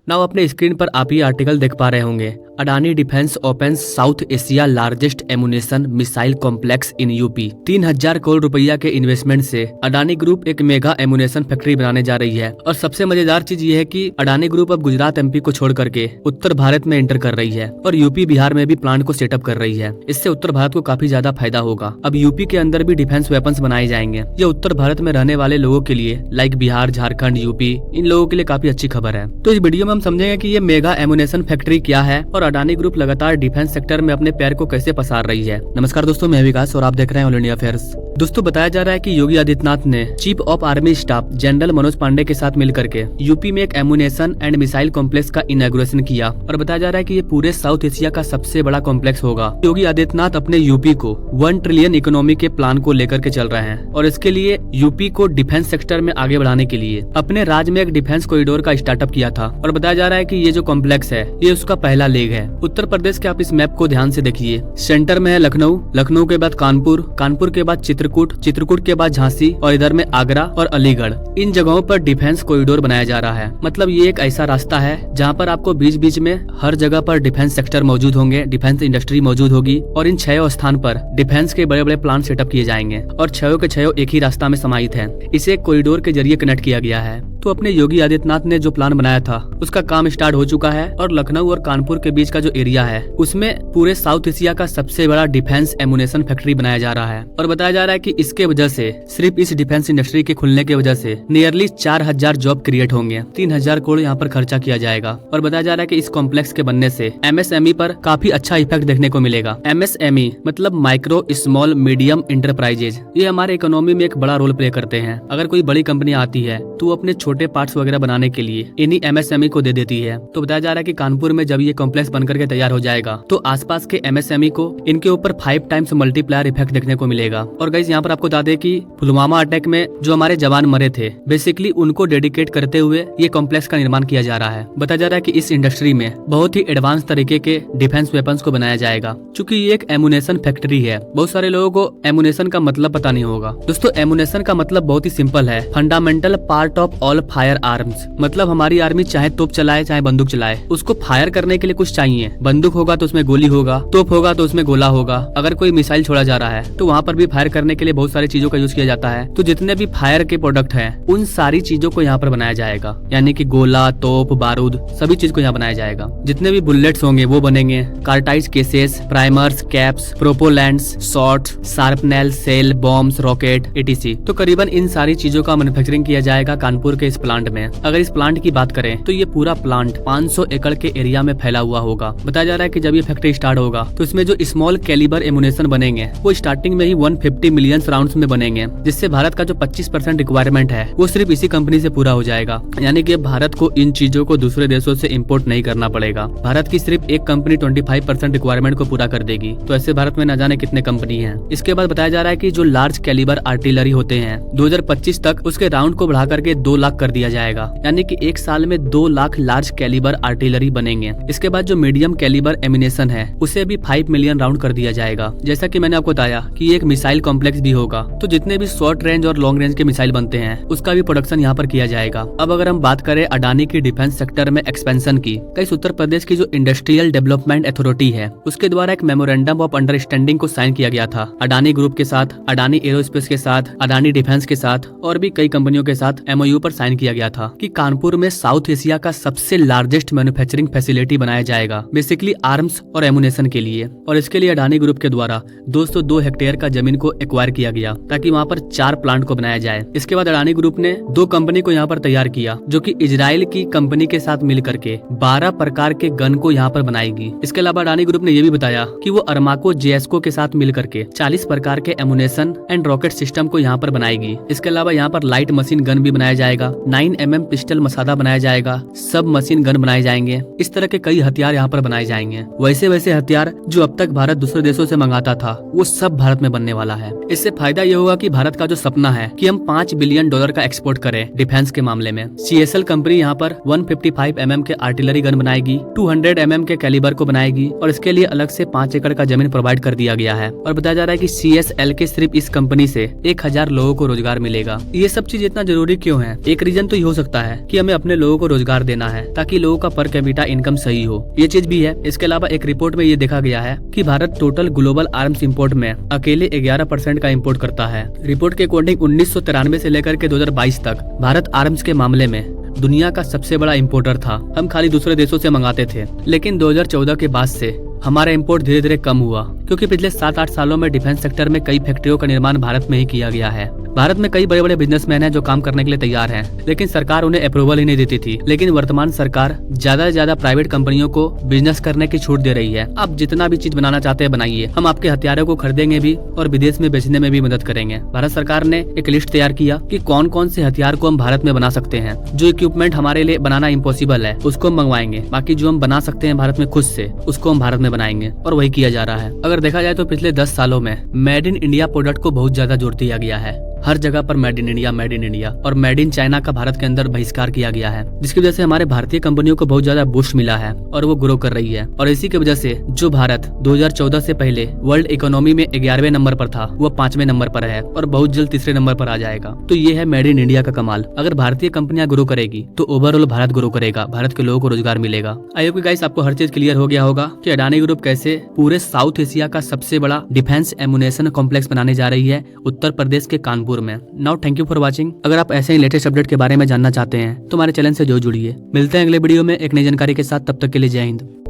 Now अपने screen पर आप ये आर्टिकल देख पा रहे होंगे। Adani defence opens south Asia largest ammunition missile complex in UP. 3000 crore रुपया के इन्वेस्टमेंट से अडानी ग्रुप एक मेगा एमुनेशन फैक्ट्री बनाने जा रही है। और सबसे मजेदार चीज ये है कि अडानी ग्रुप अब गुजरात एमपी को छोड़ करके उत्तर भारत में एंटर कर रही है और यूपी बिहार में भी प्लांट को सेटअप कर रही है। इससे उत्तर भारत को काफी ज्यादा फायदा होगा। अब यूपी के अंदर भी डिफेंस वेपन्स बनाए जाएंगे। ये उत्तर भारत में रहने वाले लोगों के लिए लाइक बिहार, झारखंड, यूपी, इन लोगों के लिए काफी अच्छी खबर है। तो इस वीडियो में हम समझेंगे कि ये मेगा एमुनेशन फैक्ट्री क्या है और अडानी ग्रुप लगातार डिफेंस सेक्टर में अपने पैर को कैसे पसार रही है। नमस्कार दोस्तों, मैं विकास और आप देख रहे हैं ऑल इंडिया अफेयर्स। दोस्तों, बताया जा रहा है कि योगी आदित्यनाथ ने chief of army staff general Manoj Pandey के साथ मिलकर के यूपी में एक एमुनेशन एंड मिसाइल कॉम्प्लेक्स का इनॉग्रेशन किया और बताया जा रहा है कि ये पूरे साउथ एशिया का सबसे बड़ा कॉम्प्लेक्स होगा। योगी आदित्यनाथ अपने यूपी को 1 ट्रिलियन इकोनॉमी के प्लान को लेकर के चल रहे हैं और इसके लिए यूपी को डिफेंस सेक्टर में आगे बढ़ाने के लिए अपने राज्य में एक डिफेंस कॉरिडोर का स्टार्टअप किया था। और बताया जा रहा है कि ये जो कॉम्प्लेक्स है ये उसका पहला लेग है। उत्तर प्रदेश के आप इस मैप को ध्यान से देखिए। सेंटर में है लखनऊ, लखनऊ के बाद कानपुर, कानपुर के बाद चित्रकूट, चित्रकूट के बाद झांसी और इधर में आगरा और अलीगढ़। इन जगहों पर डिफेंस कॉरिडोर बनाया जा रहा है। मतलब ये एक ऐसा रास्ता है जहाँ पर आपको बीच बीच में हर जगह पर डिफेंस सेक्टर मौजूद होंगे, डिफेंस इंडस्ट्री मौजूद होगी और इन 6 स्थान पर डिफेंस के बड़े बड़े प्लांट सेटअप किए जाएंगे और 6 के 6 एक ही रास्ता में समाहित है। इसे एक कॉरिडोर के जरिए कनेक्ट किया गया है। तो अपने योगी आदित्यनाथ ने जो प्लान बनाया था उसका काम स्टार्ट हो चुका है और लखनऊ और कानपुर के बीच का जो एरिया है उसमें पूरे साउथ एशिया का सबसे बड़ा डिफेंस एमुनेशन फैक्ट्री बनाया जा रहा है। और बताया जा रहा है कि इसके वजह से सिर्फ इस डिफेंस इंडस्ट्री के खुलने की वजह से नियरली 4000 जॉब क्रिएट होंगे। 3000 करोड़ यहाँ पर खर्चा किया जाएगा। और बताया जा रहा है कि इस कॉम्प्लेक्स के बनने से MSME पर काफी अच्छा इफेक्ट देखने को मिलेगा। MSME मतलब माइक्रो स्मॉल मीडियम इंटरप्राइजेज। ये हमारे इकोनॉमी में एक बड़ा रोल प्ले करते हैं। अगर कोई बड़ी कंपनी आती है तो अपने छोटे पार्ट्स वगैरह बनाने के लिए इन्हीं MSME को दे देती है। तो बताया जा रहा है कि कानपुर में जब ये कॉम्प्लेक्स बनकर के तैयार हो जाएगा तो आसपास के MSME को इनके ऊपर 5 टाइम्स मल्टीप्लायर इफेक्ट देखने को मिलेगा। और गाइस यहाँ पर आपको बता दें कि पुलवामा अटैक में जो हमारे जवान मरे थे बेसिकली उनको डेडिकेट करते हुए ये कॉम्प्लेक्स का निर्माण किया जा रहा है। बताया जा रहा है कि इस इंडस्ट्री में बहुत ही एडवांस तरीके के डिफेंस वेपन्स को बनाया जाएगा। चूंकि ये एक एमुनेशन फैक्ट्री है, बहुत सारे लोगों को एमुनेशन का मतलब पता नहीं होगा। दोस्तों, एमुनेशन का मतलब बहुत ही सिंपल है, fundamental part of all fire arms. मतलब हमारी आर्मी चाहे तोप चलाए चाहे बंदूक चलाए, उसको फायर करने के लिए कुछ चाहिए। बंदूक होगा तो उसमें गोली होगा, तोप होगा तो उसमें गोला होगा। अगर कोई मिसाइल छोड़ा जा रहा है तो वहाँ पर भी फायर करने के लिए बहुत सारी चीजों का यूज किया जाता है। तो जितने भी फायर के प्रोडक्ट हैं उन सारी चीजों को यहाँ पर बनाया जाएगा। यानी कि गोला, तोप, बारूद सभी चीज को यहाँ बनाया जाएगा। जितने भी बुलेट्स होंगे वो बनेंगे, cartridge cases, primers, caps, propellants, shot, shrapnel, shell, bombs, rocket etc। तो करीबन इन सारी चीजों का मैन्युफैक्चरिंग किया जाएगा कानपुर के इस प्लांट में। अगर इस प्लांट की बात करें तो ये पूरा प्लांट 500 एकड़ के एरिया में फैला हुआ होगा। बताया जा रहा है कि जब ये फैक्ट्री स्टार्ट होगा तो इसमें जो स्मॉल कैलिबर एमुनेशन बनेंगे वो स्टार्टिंग में ही 150 मिलियन राउंड्स में बनेंगे, जिससे भारत का जो 25% रिक्वायरमेंट है वो सिर्फ इसी कंपनी से पूरा हो जाएगा। यानी कि भारत को इन चीजों को दूसरे देशों से इम्पोर्ट नहीं करना पड़ेगा। भारत की सिर्फ एक कंपनी 25% रिक्वायरमेंट को पूरा कर देगी। तो ऐसे भारत में न जाने कितने कंपनी है। इसके बाद बताया जा रहा है कि जो लार्ज कैलिबर आर्टिलरी होते हैं 2025 तक उसके राउंड को बढ़ा करके 2 लाख कर दिया जाएगा। यानी कि एक साल में 2 लाख लार्ज कैलिबर आर्टिलरी बनेंगे। इसके बाद जो मीडियम कैलिबर एमिनेशन है उसे भी 5 मिलियन राउंड कर दिया जाएगा। जैसा कि मैंने आपको बताया कि एक मिसाइल कॉम्प्लेक्स भी होगा, तो जितने भी शॉर्ट रेंज और लॉन्ग रेंज के मिसाइल बनते हैं उसका भी प्रोडक्शन यहाँ पर किया जाएगा। अब अगर हम बात करें अडानी की डिफेंस सेक्टर में एक्सपेंशन की, कई उत्तर प्रदेश की जो इंडस्ट्रियल डेवलपमेंट अथॉरिटी है उसके द्वारा एक मेमोरेंडम ऑफ अंडरस्टैंडिंग को साइन किया गया था अडानी ग्रुप के साथ, अडानी एरोस्पेस के साथ, अडानी डिफेंस के साथ और भी कई कंपनियों के साथ MOU पर साइन किया गया था कि कानपुर में साउथ एशिया का सबसे लार्जेस्ट मैन्युफैक्चरिंग फैसिलिटी बनाया जाएगा बेसिकली आर्म्स और एमुनेशन के लिए। और इसके लिए अडानी ग्रुप के द्वारा 202 हेक्टेयर का जमीन को एक्वायर किया गया ताकि वहाँ पर 4 प्लांट को बनाया जाए। इसके बाद अडानी ग्रुप ने 2 कंपनी को यहाँ पर तैयार किया जो कि इजराइल की कंपनी के साथ मिल करके 12 प्रकार के गन को यहाँ पर बनाएगी। इसके अलावा अडानी ग्रुप ने यह भी बताया कि वो अरमाको जेएसको के साथ मिल करके 40 प्रकार के एमुनेशन एंड रॉकेट सिस्टम को यहाँ पर बनाएगी। इसके अलावा यहाँ पर लाइट मशीन गन भी बनाया जाएगा, 9mm पिस्टल मसादा बनाया जाएगा, सब मशीन गन बनाए जाएंगे। इस तरह के कई हथियार यहाँ पर बनाए जाएंगे। वैसे हथियार जो अब तक भारत दूसरे देशों से मंगाता था वो सब भारत में बनने वाला है। इससे फायदा ये होगा कि भारत का जो सपना है कि हम $5 बिलियन का एक्सपोर्ट करें डिफेंस के मामले में। CSL कंपनी यहाँ पर 155mm के आर्टिलरी गन बनाएगी, 200mm के कैलिबर को बनाएगी और इसके लिए अलग से 5 एकड़ का जमीन प्रोवाइड कर दिया गया है। और बताया जा रहा है कि CSL के सिर्फ इस कंपनी से 1000 लोगों को रोजगार मिलेगा। ये सब चीज इतना जरूरी क्यों है? एक रीजन तो ये हो सकता है कि हमें अपने लोगों को रोजगार देना है ताकि लोगों का पर कैपिटा इनकम सही हो। ये चीज भी है। इसके अलावा एक रिपोर्ट में ये देखा गया है कि Bharat total global arms import में अकेले 11% का इंपोर्ट करता है। रिपोर्ट के अकॉर्डिंग 1993 से लेकर के 2022 तक भारत आर्म्स के मामले में दुनिया का सबसे बड़ा इंपोर्टर था। हम खाली दूसरे देशों से मंगाते थे, लेकिन 2014 के बाद से हमारा इंपोर्ट धीरे धीरे कम हुआ, क्योंकि पिछले 7-8 सालों में डिफेंस सेक्टर में कई फैक्ट्रियों का निर्माण भारत में ही किया गया है। भारत में कई बड़े बड़े बिजनेसमैन हैं जो काम करने के लिए तैयार हैं, लेकिन सरकार उन्हें अप्रूवल ही नहीं देती थी। लेकिन वर्तमान सरकार ज्यादा से ज्यादा प्राइवेट कंपनियों को बिजनेस करने की छूट दे रही है। आप जितना भी चीज बनाना चाहते हैं बनाइए, हम आपके हथियारों को खरीदेंगे भी और विदेश में बेचने में भी मदद करेंगे। भारत सरकार ने एक लिस्ट तैयार किया कि कौन कौन से हथियार को हम भारत में बना सकते हैं। जो इक्विपमेंट हमारे लिए बनाना इम्पॉसिबल है उसको हम मंगवाएंगे, बाकी जो हम बना सकते हैं भारत में खुद से उसको हम भारत में बनाएंगे, और वही किया जा रहा है। अगर देखा जाए तो पिछले 10 सालों में मेड इन इंडिया प्रोडक्ट को बहुत ज्यादा जोर दिया गया है। हर जगह पर मेड इन इंडिया और मेड इन चाइना का भारत के अंदर बहिष्कार किया गया है, जिसकी वजह से हमारे भारतीय कंपनियों को बहुत ज्यादा बूस्ट मिला है और वो ग्रो कर रही है। और इसी की वजह से जो भारत 2014 से पहले वर्ल्ड इकोनॉमी में 11वें नंबर पर था, वो 5वें नंबर पर है और बहुत जल्द तीसरे नंबर पर आ जाएगा। तो ये है मेड इन इंडिया का कमाल। अगर भारतीय कंपनियां ग्रो करेगी तो ओवरऑल भारत ग्रो करेगा, भारत के लोगों को रोजगार मिलेगा। आई होप गाइस आपको हर चीज क्लियर हो गया होगा कि अडानी ग्रुप कैसे पूरे साउथ एशिया का सबसे बड़ा डिफेंस एमुनेशन कॉम्प्लेक्स बनाने जा रही है उत्तर प्रदेश के कानपुर में। Now thank you for watching. अगर आप ऐसे ही लेटेस्ट अपडेट के बारे में जानना चाहते हैं तो हमारे चैनल से जो जुड़िए। मिलते हैं अगले वीडियो में एक नई जानकारी के साथ, तब तक के लिए जय हिंद।